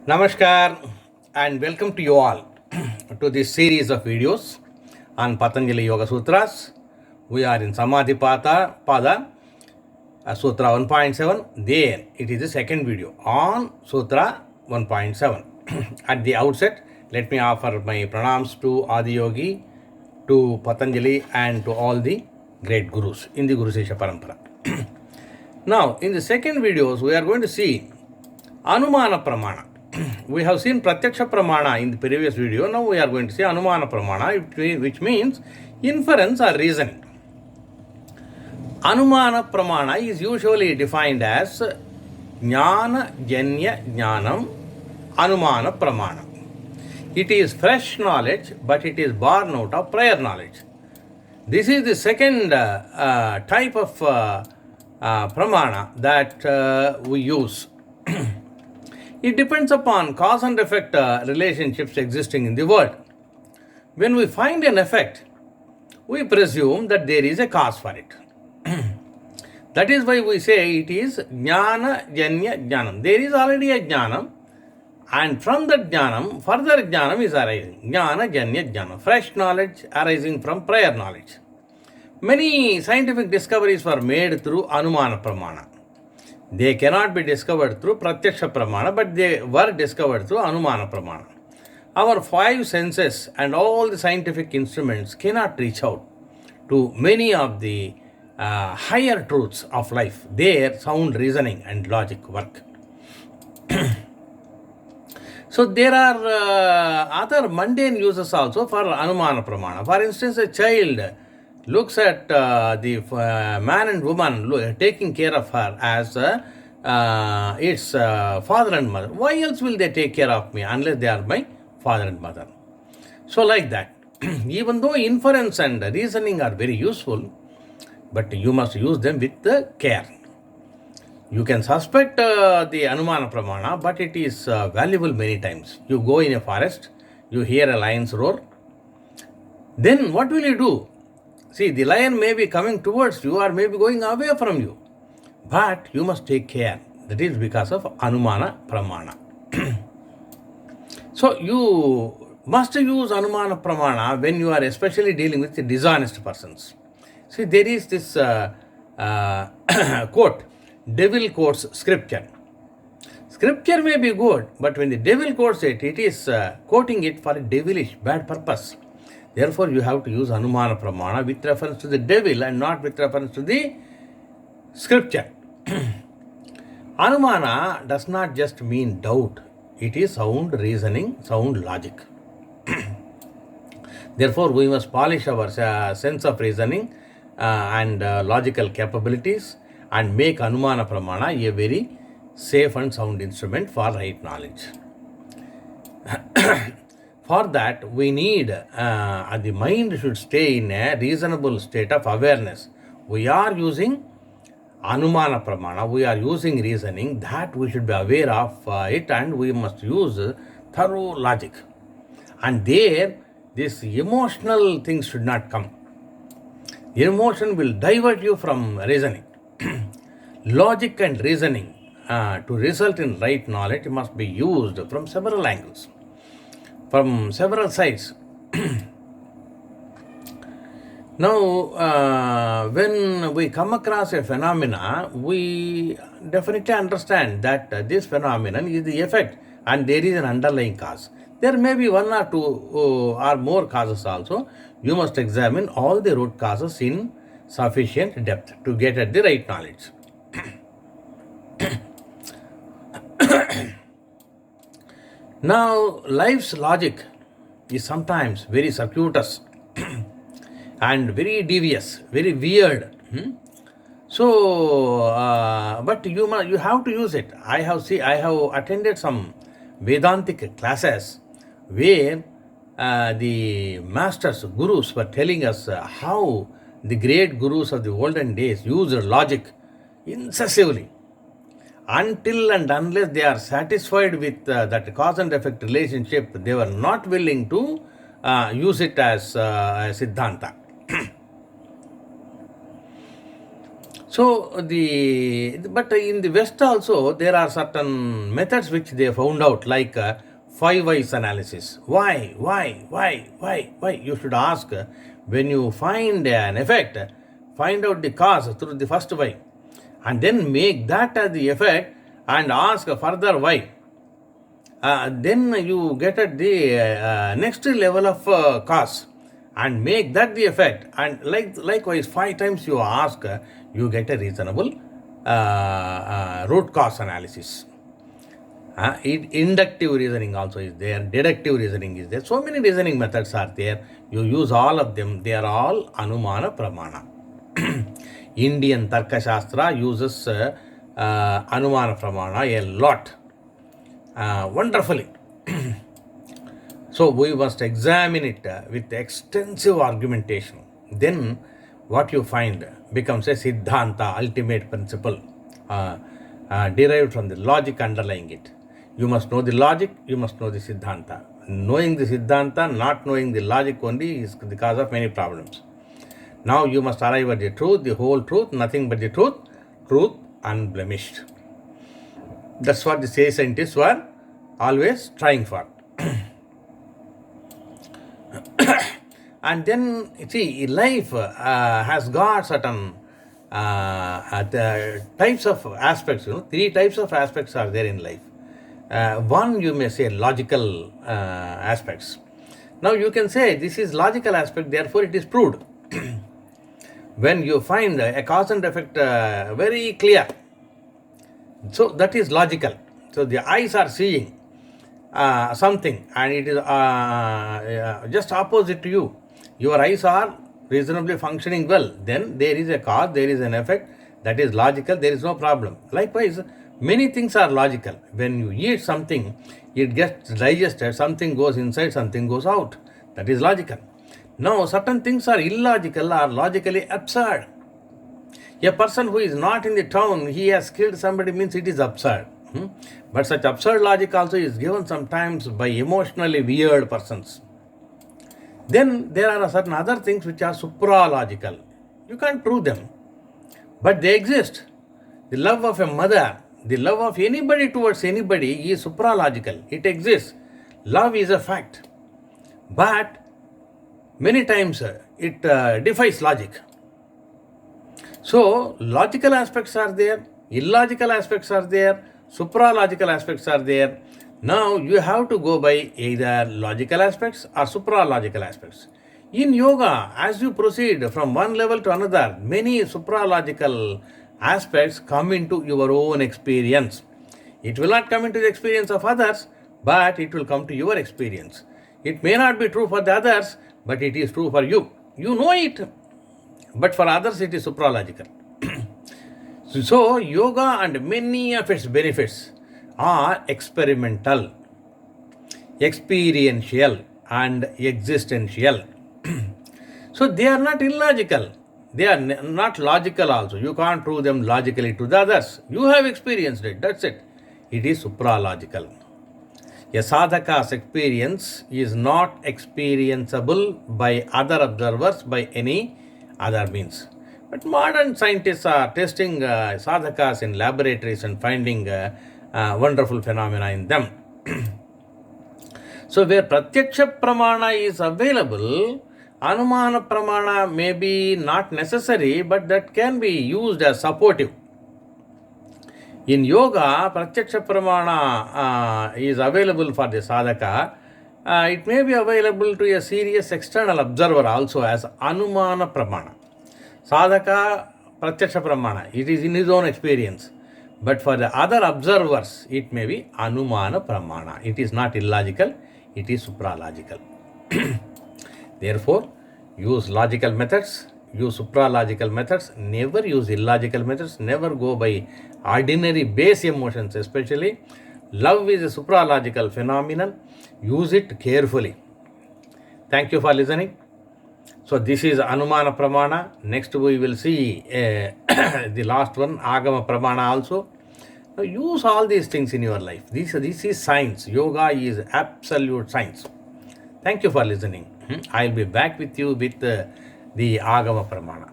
Namaskar and welcome to you all to this series of videos on Patanjali Yoga Sutras. We are in Samadha Padha, Sutra 1.7. There it is the second video on Sutra 1.7. At the outset, let me offer my pranams to Adiyogi, to Patanjali and to all the great gurus in the Guru Sesha Parampara. Now, in the second videos, we are going to see Anumana Pramana. We have seen Pratyaksha Pramana in the previous video. Now we are going to see Anumana Pramana, which means inference or reasoning. Anumana Pramana is usually defined as Jnana Janya Jnanam Anumana Pramana. It is fresh knowledge, but it is born out of prior knowledge. This is the second type of pramana that we use. It depends upon cause and effect relationships existing in the world. When we find an effect, we presume that there is a cause for it. That is why we say it is Jnana Janya Jnanam. There is already a Jnanam, and from that Jnanam, further Jnanam is arising. Jnana Janya Jnanam. Fresh knowledge arising from prior knowledge. Many scientific discoveries were made through Anumana Pramana. They cannot be discovered through Pratyaksha Pramana, but they were discovered through Anumana Pramana. Our five senses and all the scientific instruments cannot reach out to many of the higher truths of life. There, sound reasoning and logic work. So there are other mundane uses also for Anumana Pramana. For instance, a child looks at the man and woman taking care of her as its father and mother. Why else will they take care of me unless they are my father and mother? So like that, even though inference and reasoning are very useful, but you must use them with care. You can suspect the Anumana Pramana, but it is valuable many times. You go in a forest, you hear a lion's roar, then what will you do? See, the lion may be coming towards you or may be going away from you. But you must take care. That is because of Anumana Pramana. So you must use Anumana Pramana when you are especially dealing with the dishonest persons. See, there is this quote, devil quotes scripture. Scripture may be good, but when the devil quotes it, it is quoting it for a devilish, bad purpose. Therefore, you have to use Anumana Pramana with reference to the devil and not with reference to the scripture. Anumana does not just mean doubt. It is sound reasoning, sound logic. Therefore, we must polish our sense of reasoning and logical capabilities and make Anumana Pramana a very safe and sound instrument for right knowledge. For that, we need, the mind should stay in a reasonable state of awareness. We are using Anumana Pramana, we are using reasoning, that we should be aware of it, and we must use thorough logic. And there, this emotional things should not come. Emotion will divert you from reasoning. Logic and reasoning to result in right knowledge must be used from several angles, from several sides. Now, when we come across a phenomena, we definitely understand that this phenomenon is the effect and there is an underlying cause. There may be one or two or more causes also. You must examine all the root causes in sufficient depth to get at the right knowledge. Now, life's logic is sometimes very circuitous and very devious, very weird. So, but you have to use it. I have attended some Vedantic classes where the masters, gurus were telling us how the great gurus of the olden days used logic incessively. Until and unless they are satisfied with that cause and effect relationship, they were not willing to use it as a Siddhanta. So but in the West also there are certain methods which they found out, like five whys analysis. Why? You should ask, when you find an effect, find out the cause through the first why, and then make that as the effect and ask further why. Then you get at the next level of cause and make that the effect, and likewise 5 times you ask, you get a reasonable root cause analysis. Inductive reasoning also is there, deductive reasoning is there, so many reasoning methods are there. You use all of them, they are all Anumana Pramana. Indian Tarka Shastra uses Anumana Pramana a lot, wonderfully. So we must examine it with extensive argumentation. Then what you find becomes a Siddhanta, ultimate principle, derived from the logic underlying it. You must know the logic, you must know the Siddhanta. Knowing the Siddhanta, not knowing the logic only is the cause of many problems. Now you must arrive at the truth, the whole truth, nothing but the truth, truth unblemished. That's what the sage scientists were always trying for. And then, see, life has got certain types of aspects. 3 types of aspects are there in life. One, you may say, logical aspects. Now you can say this is logical aspect, therefore it is proved. When you find a cause and effect very clear, so that is logical. So the eyes are seeing something and it is just opposite to you. Your eyes are reasonably functioning well, then there is a cause, there is an effect, that is logical, there is no problem. Likewise, many things are logical. When you eat something, it gets digested, something goes inside, something goes out. That is logical. Now, certain things are illogical or logically absurd. A person who is not in the town, he has killed somebody, means it is absurd. But such absurd logic also is given sometimes by emotionally weird persons. Then there are certain other things which are supralogical. You can't prove them, but they exist. The love of a mother, the love of anybody towards anybody is supralogical. It exists. Love is a fact. But many times it defies logic. So, logical aspects are there, illogical aspects are there, supralogical aspects are there. Now, you have to go by either logical aspects or supralogical aspects. In yoga, as you proceed from one level to another, many supralogical aspects come into your own experience. It will not come into the experience of others, but it will come to your experience. It may not be true for the others, but it is true for you. You know it, but for others it is supralogical. So, yoga and many of its benefits are experimental, experiential, and existential. So, they are not illogical. They are not logical also. You can't prove them logically to the others. You have experienced it, that's it. It is supralogical. A sadhaka's experience is not experienceable by other observers by any other means. But modern scientists are testing sadhakas in laboratories and finding wonderful phenomena in them. So where pratyaksha pramana is available, anumana pramana may be not necessary, but that can be used as supportive. In yoga, pratyaksha pramana is available for the sadhaka. It may be available to a serious external observer also as anumana pramana. Sadhaka pratyaksha pramana, it is in his own experience. But for the other observers, it may be anumana pramana. It is not illogical, it is supralogical. Therefore, use logical methods, use supralogical methods, never use illogical methods, never go by ordinary base emotions especially. Love is a supralogical phenomenon. Use it carefully. Thank you for listening. So this is Anumana Pramana. Next we will see the last one, Agama Pramana also. Now use all these things in your life. This is science. Yoga is absolute science. Thank you for listening. I will be back with you with the Agama Pramana.